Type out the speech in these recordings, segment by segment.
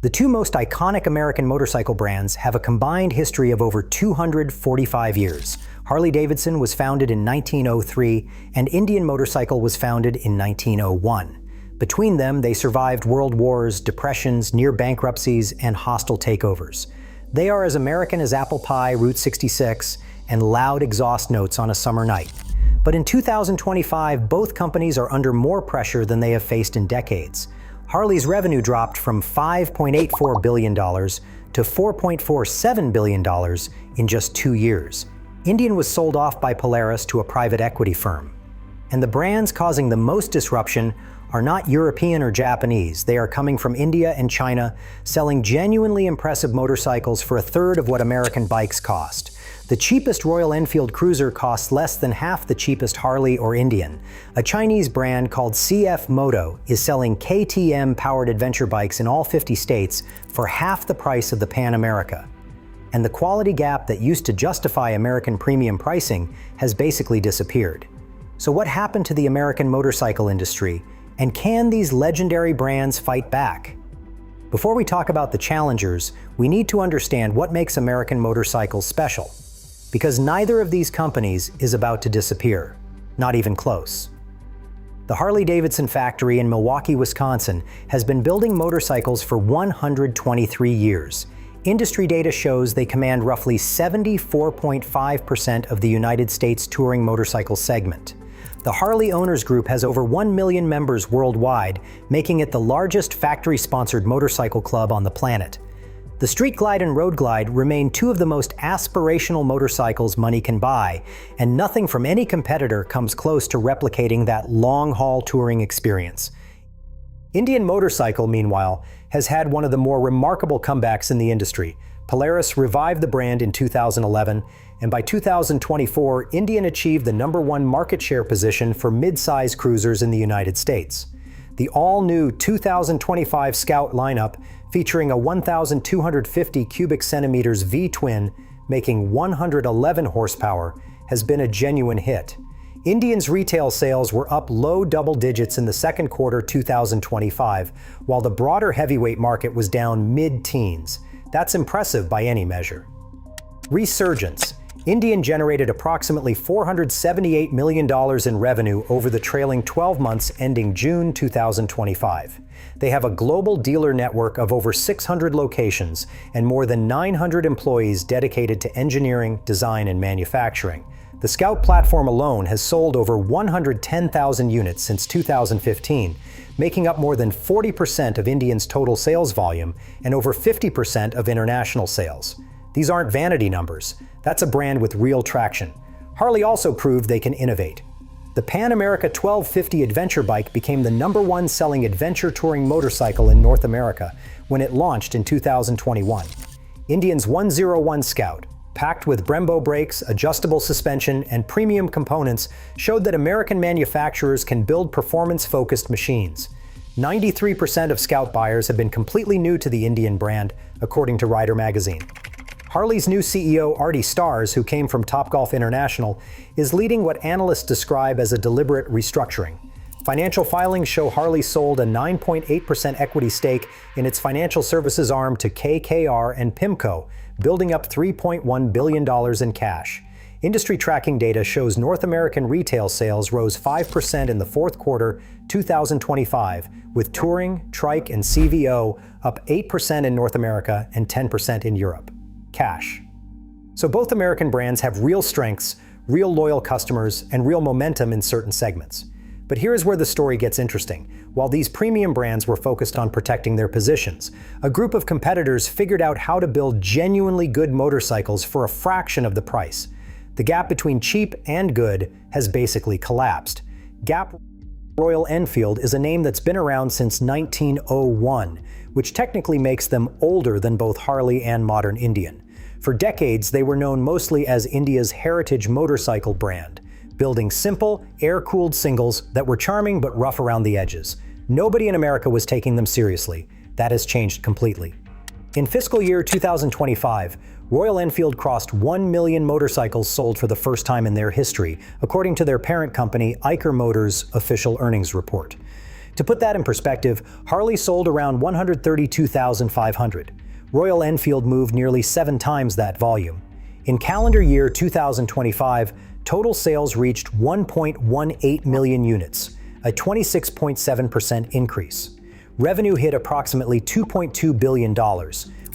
The two most iconic American motorcycle brands have a combined history of over 245 years. Harley-Davidson was founded in 1903, and Indian Motorcycle was founded in 1901. Between them, they survived world wars, depressions, near bankruptcies, and hostile takeovers. They are as American as apple pie, Route 66, and loud exhaust notes on a summer night. But in 2025, both companies are under more pressure than they have faced in decades. Harley's revenue dropped from $5.84 billion to $4.47 billion in just 2 years. Indian was sold off by Polaris to a private equity firm. And the brands causing the most disruption are not European or Japanese. They are coming from India and China, selling genuinely impressive motorcycles for a third of what American bikes cost. The cheapest Royal Enfield cruiser costs less than half the cheapest Harley or Indian. A Chinese brand called CFMoto is selling KTM-powered adventure bikes in all 50 states for half the price of the Pan America. And the quality gap that used to justify American premium pricing has basically disappeared. So what happened to the American motorcycle industry? And can these legendary brands fight back? Before we talk about the challengers, we need to understand what makes American motorcycles special. Because neither of these companies is about to disappear, not even close. The Harley-Davidson factory in Milwaukee, Wisconsin, has been building motorcycles for 123 years. Industry data shows they command roughly 74.5% of the United States touring motorcycle segment. The Harley Owners Group has over 1 million members worldwide, making it the largest factory-sponsored motorcycle club on the planet. The Street Glide and Road Glide remain two of the most aspirational motorcycles money can buy, and nothing from any competitor comes close to replicating that long-haul touring experience. Indian Motorcycle, meanwhile, has had one of the more remarkable comebacks in the industry. Polaris revived the brand in 2011, and by 2024, Indian achieved the #1 market share position for mid-size cruisers in the United States. The all-new 2025 Scout lineup, featuring a 1,250 cubic centimeters V-twin, making 111 horsepower, has been a genuine hit. Indian's retail sales were up low double digits in the second quarter 2025, while the broader heavyweight market was down mid-teens. That's impressive by any measure. Resurgence. Indian generated approximately $478 million in revenue over the trailing 12 months ending June 2025. They have a global dealer network of over 600 locations and more than 900 employees dedicated to engineering, design, and manufacturing. The Scout platform alone has sold over 110,000 units since 2015, making up more than 40% of Indian's total sales volume and over 50% of international sales. These aren't vanity numbers. That's a brand with real traction. Harley also proved they can innovate. The Pan America 1250 adventure bike became the #1 selling adventure touring motorcycle in North America when it launched in 2021. Indian's 101 Scout, packed with Brembo brakes, adjustable suspension, and premium components, showed that American manufacturers can build performance-focused machines. 93% of Scout buyers have been completely new to the Indian brand, according to Rider magazine. Harley's new CEO, Artie Starrs, who came from Topgolf International, is leading what analysts describe as a deliberate restructuring. Financial filings show Harley sold a 9.8% equity stake in its financial services arm to KKR and PIMCO, building up $3.1 billion in cash. Industry tracking data shows North American retail sales rose 5% in the fourth quarter 2025, with touring, trike, and CVO up 8% in North America and 10% in Europe. Cash. So both American brands have real strengths, real loyal customers, and real momentum in certain segments. But here's where the story gets interesting. While these premium brands were focused on protecting their positions, a group of competitors figured out how to build genuinely good motorcycles for a fraction of the price. The gap between cheap and good has basically collapsed. Royal Enfield is a name that's been around since 1901, which technically makes them older than both Harley and modern Indian. For decades, they were known mostly as India's heritage motorcycle brand, building simple, air-cooled singles that were charming but rough around the edges. Nobody in America was taking them seriously. That has changed completely. In fiscal year 2025, Royal Enfield crossed 1 million motorcycles sold for the first time in their history, according to their parent company, Eicher Motors' official earnings report. To put that in perspective, Harley sold around 132,500. Royal Enfield moved nearly 7 times that volume. In calendar year 2025, total sales reached 1.18 million units, a 26.7% increase. Revenue hit approximately $2.2 billion,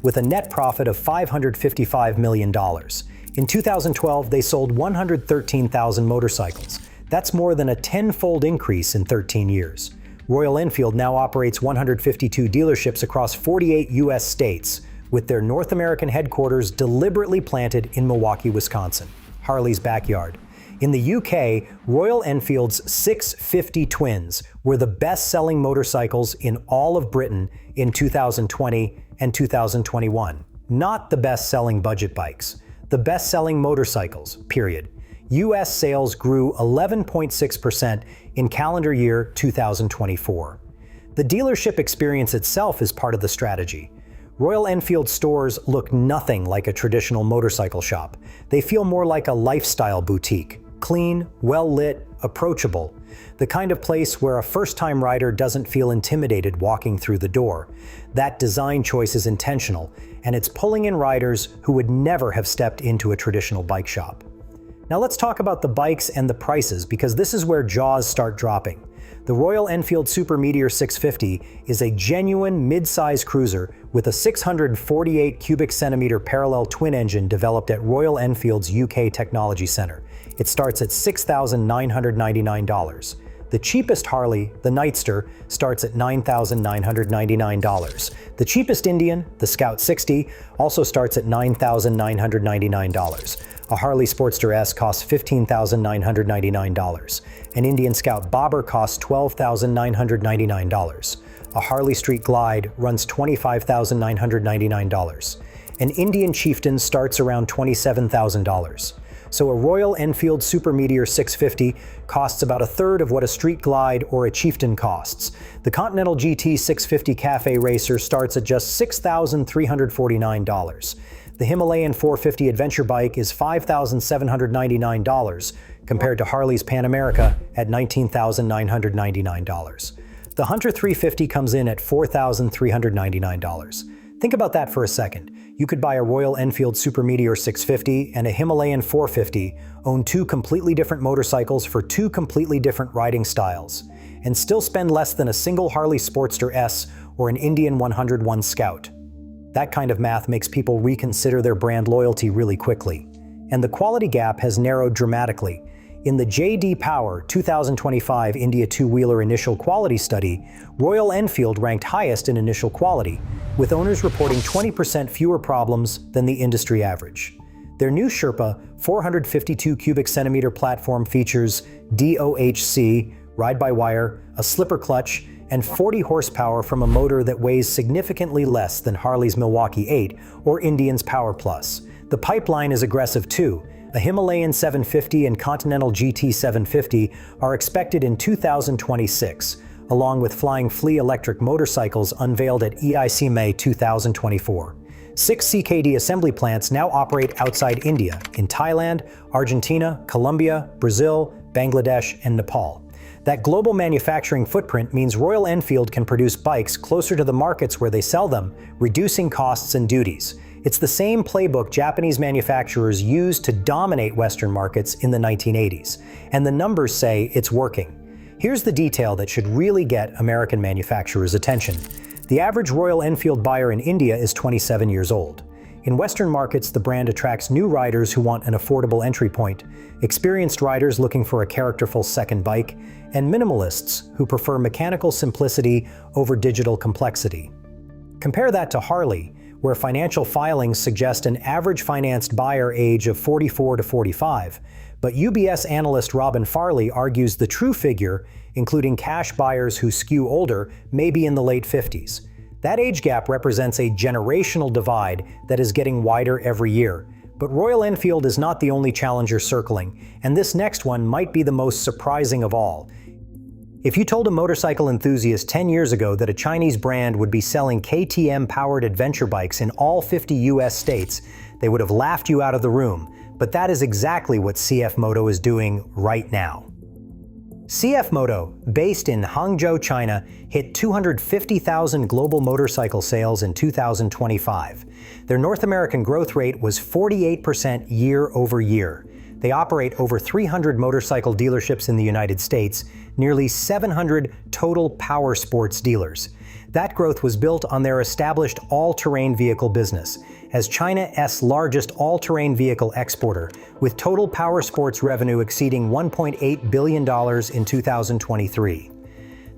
with a net profit of $555 million. In 2012, they sold 113,000 motorcycles. That's more than a 10-fold increase in 13 years. Royal Enfield now operates 152 dealerships across 48 U.S. states, with their North American headquarters deliberately planted in Milwaukee, Wisconsin, Harley's backyard. In the UK, Royal Enfield's 650 Twins were the best-selling motorcycles in all of Britain in 2020 and 2021. Not the best-selling budget bikes, the best-selling motorcycles, period. U.S. sales grew 11.6% in calendar year 2024. The dealership experience itself is part of the strategy. Royal Enfield stores look nothing like a traditional motorcycle shop. They feel more like a lifestyle boutique. Clean, well-lit, approachable. The kind of place where a first-time rider doesn't feel intimidated walking through the door. That design choice is intentional, and it's pulling in riders who would never have stepped into a traditional bike shop. Now let's talk about the bikes and the prices, because this is where jaws start dropping. The Royal Enfield Super Meteor 650 is a genuine mid-size cruiser with a 648 cubic centimeter parallel twin engine developed at Royal Enfield's UK Technology Centre. It starts at $6,999. The cheapest Harley, the Nightster, starts at $9,999. The cheapest Indian, the Scout 60, also starts at $9,999. A Harley Sportster S costs $15,999. An Indian Scout Bobber costs $12,999. A Harley Street Glide runs $25,999. An Indian Chieftain starts around $27,000. So a Royal Enfield Super Meteor 650 costs about a third of what a Street Glide or a Chieftain costs. The Continental GT 650 Cafe Racer starts at just $6,349. The Himalayan 450 Adventure Bike is $5,799 compared to Harley's Pan America at $19,999. The Hunter 350 comes in at $4,399. Think about that for a second. You could buy a Royal Enfield Super Meteor 650 and a Himalayan 450, own 2 completely different motorcycles for 2 completely different riding styles, and still spend less than a single Harley Sportster S or an Indian 101 Scout. That kind of math makes people reconsider their brand loyalty really quickly. And the quality gap has narrowed dramatically. In the J.D. Power 2025 India two-wheeler initial quality study, Royal Enfield ranked highest in initial quality, with owners reporting 20% fewer problems than the industry average. Their new Sherpa 452 cubic centimeter platform features DOHC, ride-by-wire, a slipper clutch, and 40 horsepower from a motor that weighs significantly less than Harley's Milwaukee 8 or Indian's Power Plus. The pipeline is aggressive too. A Himalayan 750 and Continental GT 750 are expected in 2026, along with Flying Flea electric motorcycles unveiled at EIC May 2024. 6 CKD assembly plants now operate outside India, in Thailand, Argentina, Colombia, Brazil, Bangladesh, and Nepal. That global manufacturing footprint means Royal Enfield can produce bikes closer to the markets where they sell them, reducing costs and duties. It's the same playbook Japanese manufacturers used to dominate Western markets in the 1980s, and the numbers say it's working. Here's the detail that should really get American manufacturers' attention. The average Royal Enfield buyer in India is 27 years old. In Western markets, the brand attracts new riders who want an affordable entry point, experienced riders looking for a characterful second bike, and minimalists who prefer mechanical simplicity over digital complexity. Compare that to Harley, where financial filings suggest an average financed buyer age of 44 to 45, but UBS analyst Robin Farley argues the true figure, including cash buyers who skew older, may be in the late 50s. That age gap represents a generational divide that is getting wider every year. But Royal Enfield is not the only challenger circling, and this next one might be the most surprising of all. If you told a motorcycle enthusiast 10 years ago that a Chinese brand would be selling KTM-powered adventure bikes in all 50 US states, they would have laughed you out of the room. But that is exactly what CFMoto is doing right now. CFMoto, based in Hangzhou, China, hit 250,000 global motorcycle sales in 2025. Their North American growth rate was 48% year over year. They operate over 300 motorcycle dealerships in the United States, nearly 700 total power sports dealers. That growth was built on their established all-terrain vehicle business, as China's largest all-terrain vehicle exporter, with total power sports revenue exceeding $1.8 billion in 2023.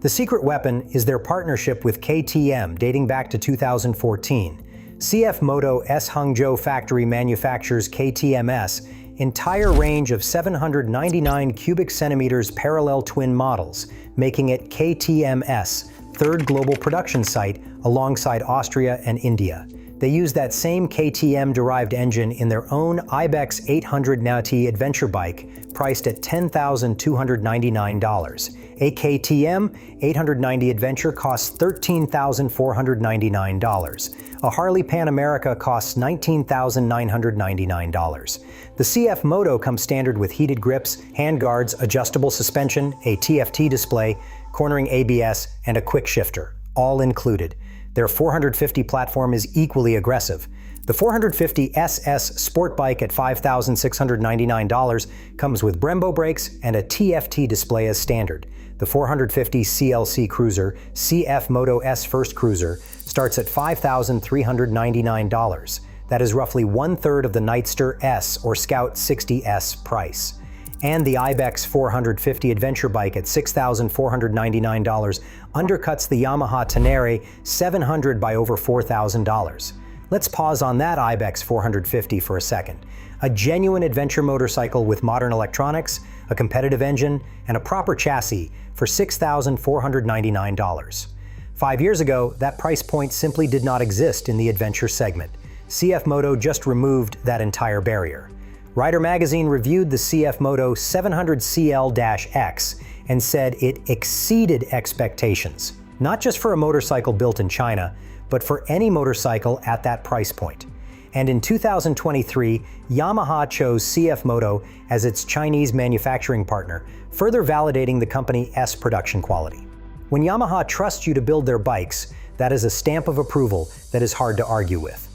The secret weapon is their partnership with KTM dating back to 2014. CFMoto's Hangzhou factory manufactures KTM's entire range of 799 cubic centimeters parallel twin models, making it KTM's third global production site alongside Austria and India. They use that same KTM-derived engine in their own Ibex 800 Naughty adventure bike, priced at $10,299. A KTM 890 Adventure costs $13,499. A Harley Pan America costs $19,999. The CFMoto comes standard with heated grips, handguards, adjustable suspension, a TFT display, cornering ABS, and a quick shifter, all included. Their 450 platform is equally aggressive. The 450 SS Sport Bike at $5,699 comes with Brembo brakes and a TFT display as standard. The 450 CLC Cruiser, CFMoto's first cruiser, starts at $5,399. That is roughly one-third of the Nightster S or Scout 60S price. And the Ibex 450 adventure bike at $6,499 undercuts the Yamaha Tenere 700 by over $4,000. Let's pause on that Ibex 450 for a second. A genuine adventure motorcycle with modern electronics, a competitive engine, and a proper chassis for $6,499. 5 years ago, that price point simply did not exist in the adventure segment. CFMoto just removed that entire barrier. Rider Magazine reviewed the CFMoto 700CL-X and said it exceeded expectations, not just for a motorcycle built in China, but for any motorcycle at that price point. And in 2023, Yamaha chose CFMoto as its Chinese manufacturing partner, further validating the company's production quality. When Yamaha trusts you to build their bikes, that is a stamp of approval that is hard to argue with.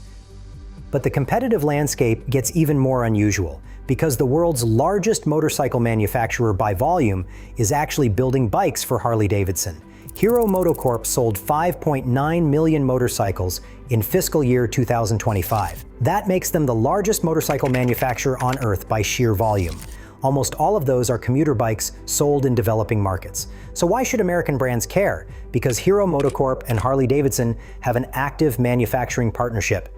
But the competitive landscape gets even more unusual, because the world's largest motorcycle manufacturer by volume is actually building bikes for Harley-Davidson. Hero MotoCorp sold 5.9 million motorcycles in fiscal year 2025. That makes them the largest motorcycle manufacturer on Earth by sheer volume. Almost all of those are commuter bikes sold in developing markets. So why should American brands care? Because Hero MotoCorp and Harley-Davidson have an active manufacturing partnership.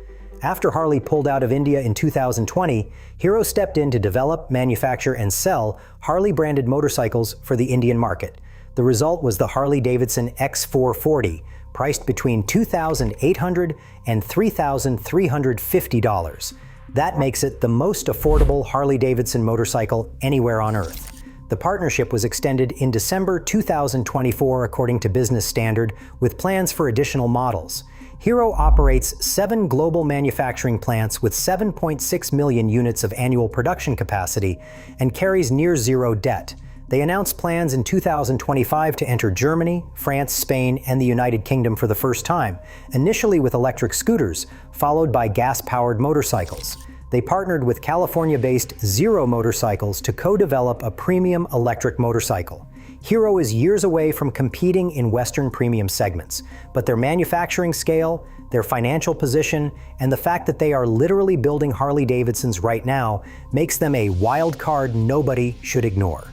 After Harley pulled out of India in 2020, Hero stepped in to develop, manufacture, and sell Harley-branded motorcycles for the Indian market. The result was the Harley-Davidson X440, priced between $2,800 and $3,350. That makes it the most affordable Harley-Davidson motorcycle anywhere on Earth. The partnership was extended in December 2024 according to Business Standard, with plans for additional models. Hero operates 7 global manufacturing plants with 7.6 million units of annual production capacity and carries near zero debt. They announced plans in 2025 to enter Germany, France, Spain, and the United Kingdom for the first time, initially with electric scooters, followed by gas-powered motorcycles. They partnered with California-based Zero Motorcycles to co-develop a premium electric motorcycle. Hero is years away from competing in Western premium segments, but their manufacturing scale, their financial position, and the fact that they are literally building Harley-Davidsons right now makes them a wild card nobody should ignore.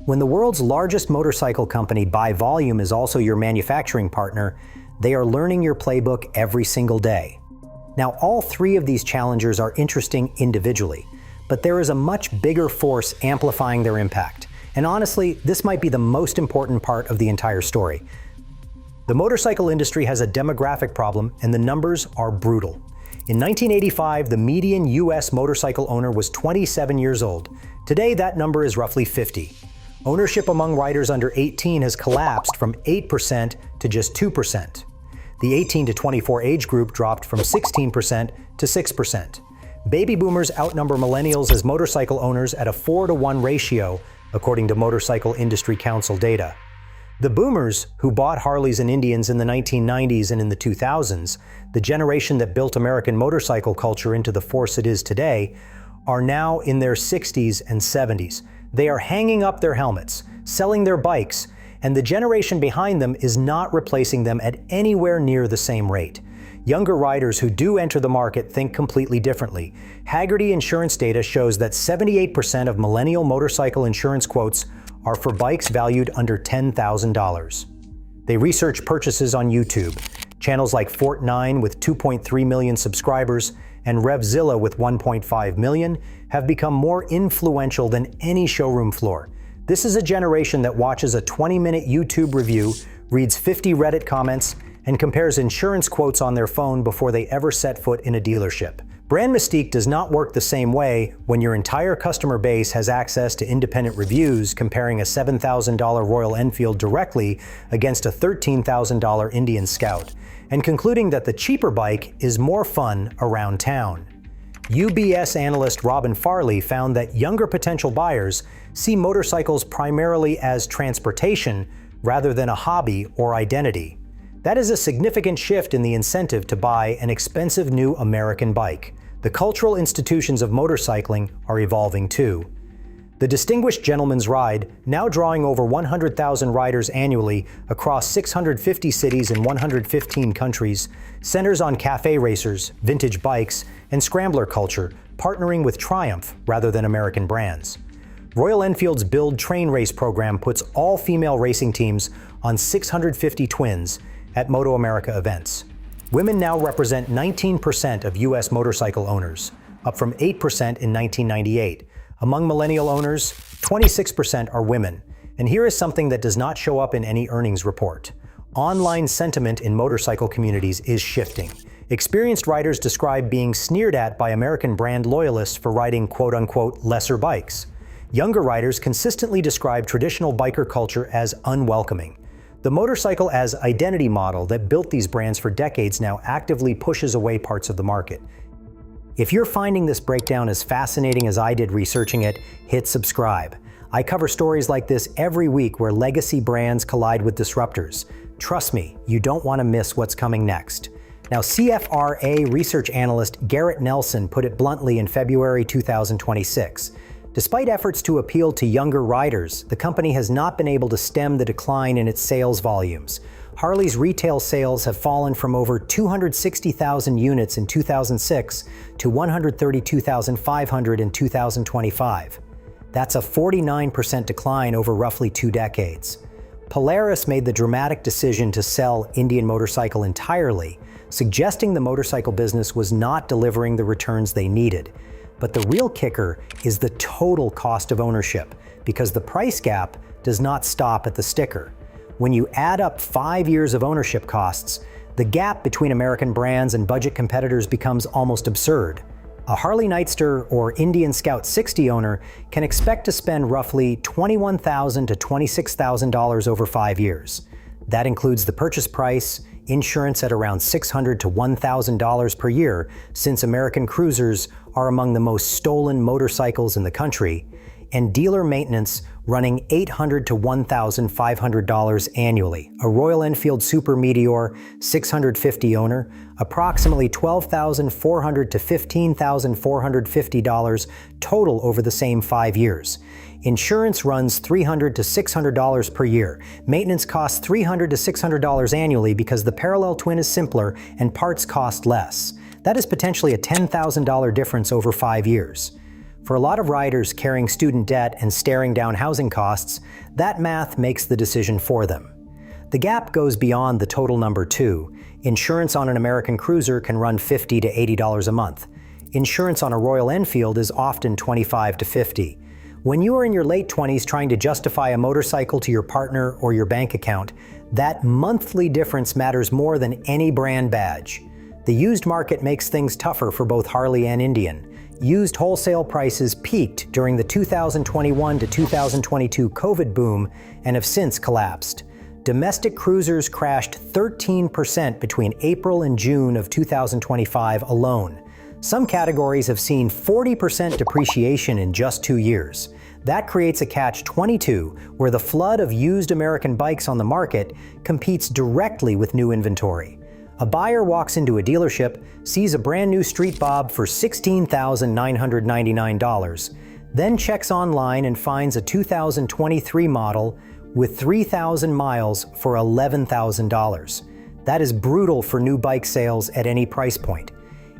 When the world's largest motorcycle company by volume is also your manufacturing partner, they are learning your playbook every single day. Now, all three of these challengers are interesting individually, but there is a much bigger force amplifying their impact. And honestly, this might be the most important part of the entire story. The motorcycle industry has a demographic problem, and the numbers are brutal. In 1985, the median US motorcycle owner was 27 years old. Today, that number is roughly 50. Ownership among riders under 18 has collapsed from 8% to just 2%. The 18 to 24 age group dropped from 16% to 6%. Baby boomers outnumber millennials as motorcycle owners at a 4-to-1 ratio, according to Motorcycle Industry Council data. The boomers, who bought Harleys and Indians in the 1990s and in the 2000s, the generation that built American motorcycle culture into the force it is today, are now in their 60s and 70s. They are hanging up their helmets, selling their bikes, and the generation behind them is not replacing them at anywhere near the same rate. Younger riders who do enter the market think completely differently. Hagerty insurance data shows that 78% of millennial motorcycle insurance quotes are for bikes valued under $10,000. They research purchases on YouTube. Channels like Fort9 with 2.3 million subscribers and RevZilla with 1.5 million have become more influential than any showroom floor. This is a generation that watches a 20-minute YouTube review, reads 50 Reddit comments, and compares insurance quotes on their phone before they ever set foot in a dealership. Brand mystique does not work the same way when your entire customer base has access to independent reviews comparing a $7,000 Royal Enfield directly against a $13,000 Indian Scout, and concluding that the cheaper bike is more fun around town. UBS analyst Robin Farley found that younger potential buyers see motorcycles primarily as transportation rather than a hobby or identity. That is a significant shift in the incentive to buy an expensive new American bike. The cultural institutions of motorcycling are evolving too. The Distinguished Gentleman's Ride, now drawing over 100,000 riders annually across 650 cities in 115 countries, centers on cafe racers, vintage bikes, and scrambler culture, partnering with Triumph rather than American brands. Royal Enfield's Build Train Race program puts all-female racing teams on 650 twins at Moto America events. Women now represent 19% of U.S. motorcycle owners, up from 8% in 1998. Among millennial owners, 26% are women. And here is something that does not show up in any earnings report. Online sentiment in motorcycle communities is shifting. Experienced riders describe being sneered at by American brand loyalists for riding quote-unquote lesser bikes. Younger riders consistently describe traditional biker culture as unwelcoming. The motorcycle as identity model that built these brands for decades now actively pushes away parts of the market. If you're finding this breakdown as fascinating as I did researching it, hit subscribe. I cover stories like this every week where legacy brands collide with disruptors. Trust me, you don't want to miss what's coming next. Now, CFRA research analyst Garrett Nelson put it bluntly in February 2026. Despite efforts to appeal to younger riders, the company has not been able to stem the decline in its sales volumes. Harley's retail sales have fallen from over 260,000 units in 2006 to 132,500 in 2025. That's a 49% decline over roughly 2 decades. Polaris made the dramatic decision to sell Indian Motorcycle entirely, suggesting the motorcycle business was not delivering the returns they needed. But the real kicker is the total cost of ownership, because the price gap does not stop at the sticker. When you add up 5 years of ownership costs, the gap between American brands and budget competitors becomes almost absurd. A Harley Nightster or Indian Scout 60 owner can expect to spend roughly $21,000 to $26,000 over 5 years. That includes the purchase price, insurance at around $600 to $1,000 per year, since American cruisers are among the most stolen motorcycles in the country, and dealer maintenance running $800 to $1,500 annually. A Royal Enfield Super Meteor 650 owner, approximately $12,400 to $15,450 total over the same 5 years. Insurance runs $300 to $600 per year. Maintenance costs $300 to $600 annually because the parallel twin is simpler and parts cost less. That is potentially a $10,000 difference over 5 years. For a lot of riders carrying student debt and staring down housing costs, that math makes the decision for them. The gap goes beyond the total number too. Insurance on an American cruiser can run $50 to $80 a month. Insurance on a Royal Enfield is often $25 to $50. When you are in your late 20s trying to justify a motorcycle to your partner or your bank account, that monthly difference matters more than any brand badge. The used market makes things tougher for both Harley and Indian. Used wholesale prices peaked during the 2021 to 2022 COVID boom and have since collapsed. Domestic cruisers crashed 13% between April and June of 2025 alone. Some categories have seen 40% depreciation in just 2 years. That creates a catch-22, where the flood of used American bikes on the market competes directly with new inventory. A buyer walks into a dealership, sees a brand new Street Bob for $16,999, then checks online and finds a 2023 model with 3,000 miles for $11,000. That is brutal for new bike sales at any price point.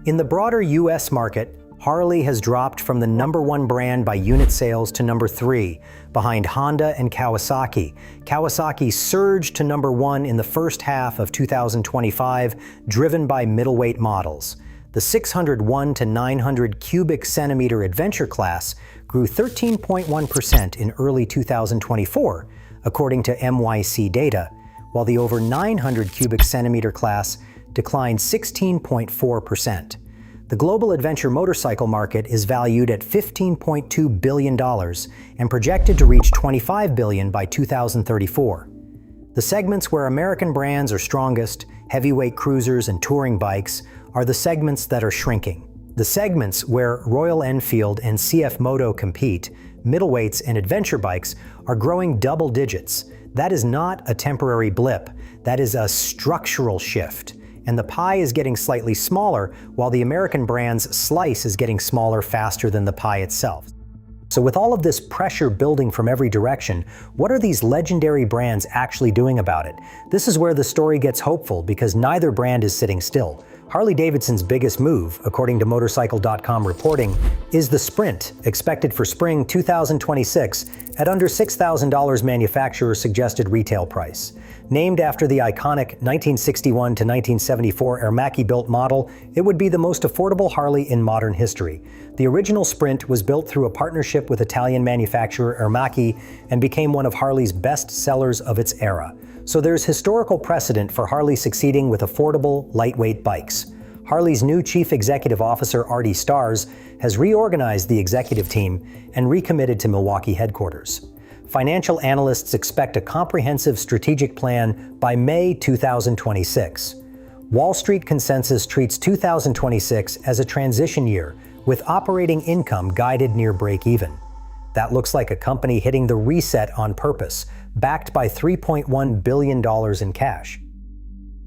In the broader US market, Harley has dropped from the #1 brand by unit sales to #3, behind Honda and Kawasaki. Kawasaki surged to #1 in the first half of 2025, driven by middleweight models. The 601 to 900 cubic centimeter adventure class grew 13.1% in early 2024, according to MYC data, while the over 900 cubic centimeter class declined 16.4%. The global adventure motorcycle market is valued at $15.2 billion and projected to reach $25 billion by 2034. The segments where American brands are strongest, heavyweight cruisers and touring bikes, are the segments that are shrinking. The segments where Royal Enfield and CFMoto compete, middleweights and adventure bikes, are growing double digits. That is not a temporary blip, that is a structural shift. And the pie is getting slightly smaller, while the American brand's slice is getting smaller faster than the pie itself. So with all of this pressure building from every direction, what are these legendary brands actually doing about it? This is where the story gets hopeful, because neither brand is sitting still. Harley-Davidson's biggest move, according to motorcycle.com reporting, is the Sprint, expected for spring 2026 at under $6,000 manufacturer's suggested retail price. Named after the iconic 1961 to 1974 Ermacchi-built model, it would be the most affordable Harley in modern history. The original Sprint was built through a partnership with Italian manufacturer Ermacchi and became one of Harley's best sellers of its era. So there's historical precedent for Harley succeeding with affordable, lightweight bikes. Harley's new Chief Executive Officer Artie Starrs has reorganized the executive team and recommitted to Milwaukee headquarters. Financial analysts expect a comprehensive strategic plan by May 2026. Wall Street consensus treats 2026 as a transition year, with operating income guided near break-even. That looks like a company hitting the reset on purpose, backed by $3.1 billion in cash.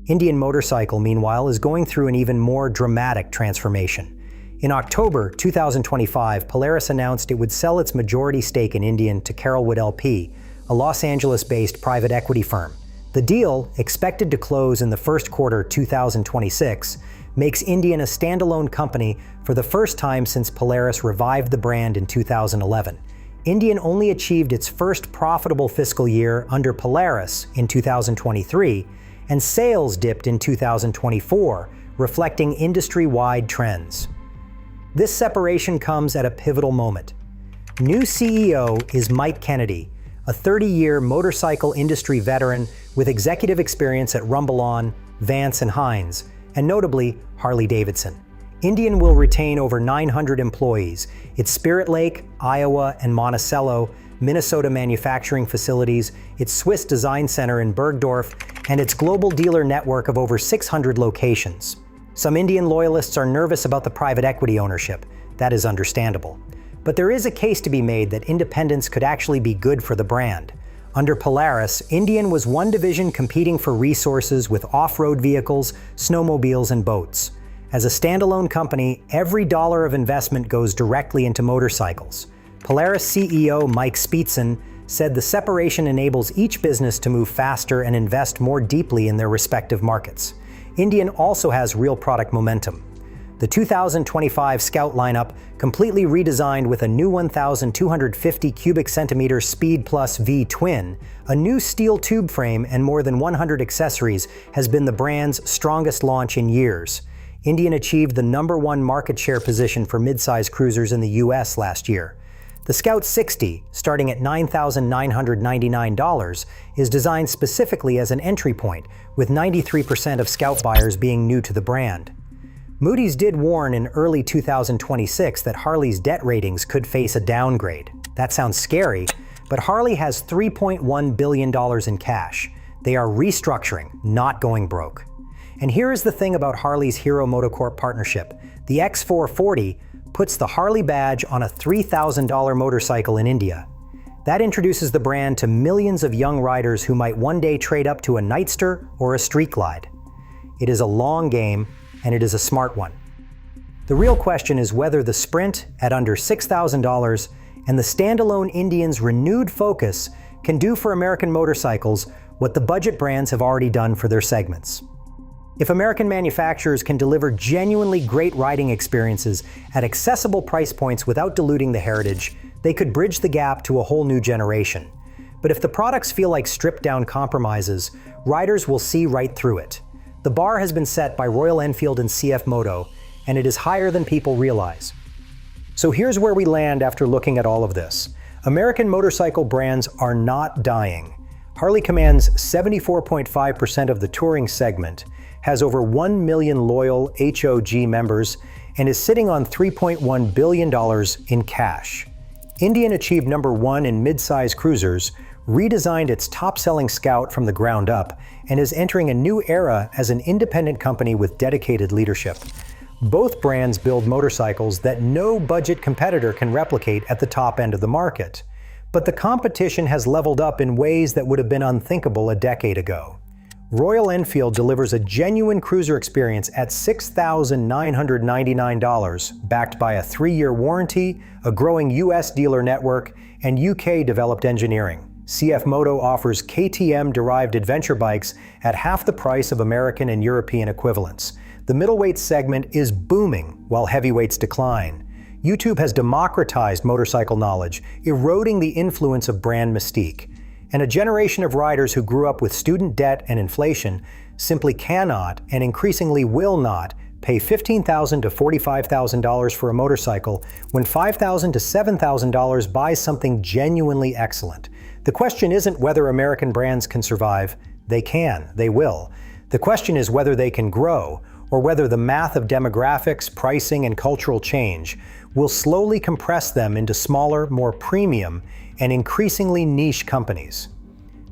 Indian Motorcycle, meanwhile, is going through an even more dramatic transformation. In October 2025, Polaris announced it would sell its majority stake in Indian to Carolwood LP, a Los Angeles-based private equity firm. The deal, expected to close in the first quarter 2026, makes Indian a standalone company for the first time since Polaris revived the brand in 2011. Indian only achieved its first profitable fiscal year under Polaris in 2023, and sales dipped in 2024, reflecting industry-wide trends. This separation comes at a pivotal moment. New CEO is Mike Kennedy, a 30-year motorcycle industry veteran with executive experience at RumbleOn, Vance and Hines, and notably Harley-Davidson. Indian will retain over 900 employees, its Spirit Lake, Iowa, and Monticello, Minnesota manufacturing facilities, its Swiss design center in Bergdorf, and its global dealer network of over 600 locations. Some Indian loyalists are nervous about the private equity ownership. That is understandable. But there is a case to be made that independence could actually be good for the brand. Under Polaris, Indian was one division competing for resources with off-road vehicles, snowmobiles, and boats. As a standalone company, every dollar of investment goes directly into motorcycles. Polaris CEO Mike Speetzen said the separation enables each business to move faster and invest more deeply in their respective markets. Indian also has real product momentum. The 2025 Scout lineup, completely redesigned with a new 1,250 cubic centimeter Speed Plus V twin, a new steel tube frame, and more than 100 accessories, has been the brand's strongest launch in years. Indian achieved the #1 market share position for midsize cruisers in the US last year. The Scout 60, starting at $9,999, is designed specifically as an entry point, with 93% of Scout buyers being new to the brand. Moody's did warn in early 2026 that Harley's debt ratings could face a downgrade. That sounds scary, but Harley has $3.1 billion in cash. They are restructuring, not going broke. And here is the thing about Harley's Hero MotoCorp partnership. The X440, puts the Harley badge on a $3,000 motorcycle in India. That introduces the brand to millions of young riders who might one day trade up to a Nightster or a Street Glide. It is a long game, and it is a smart one. The real question is whether the Sprint, at under $6,000, and the standalone Indian's renewed focus can do for American motorcycles what the budget brands have already done for their segments. If American manufacturers can deliver genuinely great riding experiences at accessible price points without diluting the heritage, they could bridge the gap to a whole new generation. But if the products feel like stripped-down compromises, riders will see right through it. The bar has been set by Royal Enfield and CFMoto, and it is higher than people realize. So here's where we land after looking at all of this. American motorcycle brands are not dying. Harley commands 74.5% of the touring segment, has over 1 million loyal HOG members, and is sitting on $3.1 billion in cash. Indian achieved #1 in mid-size cruisers, redesigned its top-selling Scout from the ground up, and is entering a new era as an independent company with dedicated leadership. Both brands build motorcycles that no budget competitor can replicate at the top end of the market. But the competition has leveled up in ways that would have been unthinkable a decade ago. Royal Enfield delivers a genuine cruiser experience at $6,999, backed by a 3-year warranty, a growing US dealer network, and UK-developed engineering. CFMoto offers KTM-derived adventure bikes at half the price of American and European equivalents. The middleweight segment is booming while heavyweights decline. YouTube has democratized motorcycle knowledge, eroding the influence of brand mystique. And a generation of riders who grew up with student debt and inflation simply cannot, and increasingly will not, pay $15,000 to $45,000 for a motorcycle when $5,000 to $7,000 buys something genuinely excellent. The question isn't whether American brands can survive. They can, they will. The question is whether they can grow, or whether the math of demographics, pricing, and cultural change will slowly compress them into smaller, more premium, and increasingly niche companies.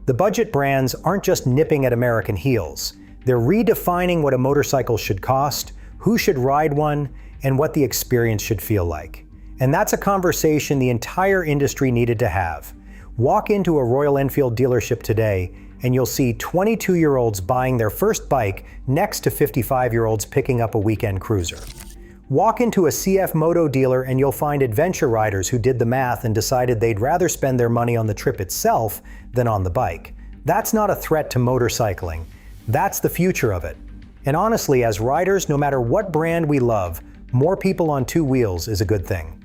The budget brands aren't just nipping at American heels. They're redefining what a motorcycle should cost, who should ride one, and what the experience should feel like. And that's a conversation the entire industry needed to have. Walk into a Royal Enfield dealership today, and you'll see 22-year-olds buying their first bike next to 55-year-olds picking up a weekend cruiser. Walk into a CFMoto dealer and you'll find adventure riders who did the math and decided they'd rather spend their money on the trip itself than on the bike. That's not a threat to motorcycling. That's the future of it. And honestly, as riders, no matter what brand we love, more people on two wheels is a good thing.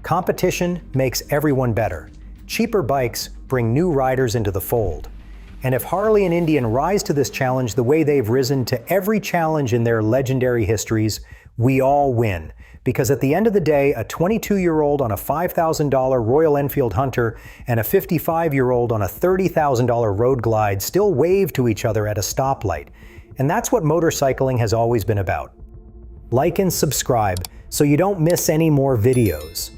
Competition makes everyone better. Cheaper bikes bring new riders into the fold. And if Harley and Indian rise to this challenge the way they've risen to every challenge in their legendary histories, we all win. Because at the end of the day, a 22-year-old on a $5,000 Royal Enfield Hunter and a 55-year-old on a $30,000 Road Glide still wave to each other at a stoplight. And that's what motorcycling has always been about. Like and subscribe so you don't miss any more videos.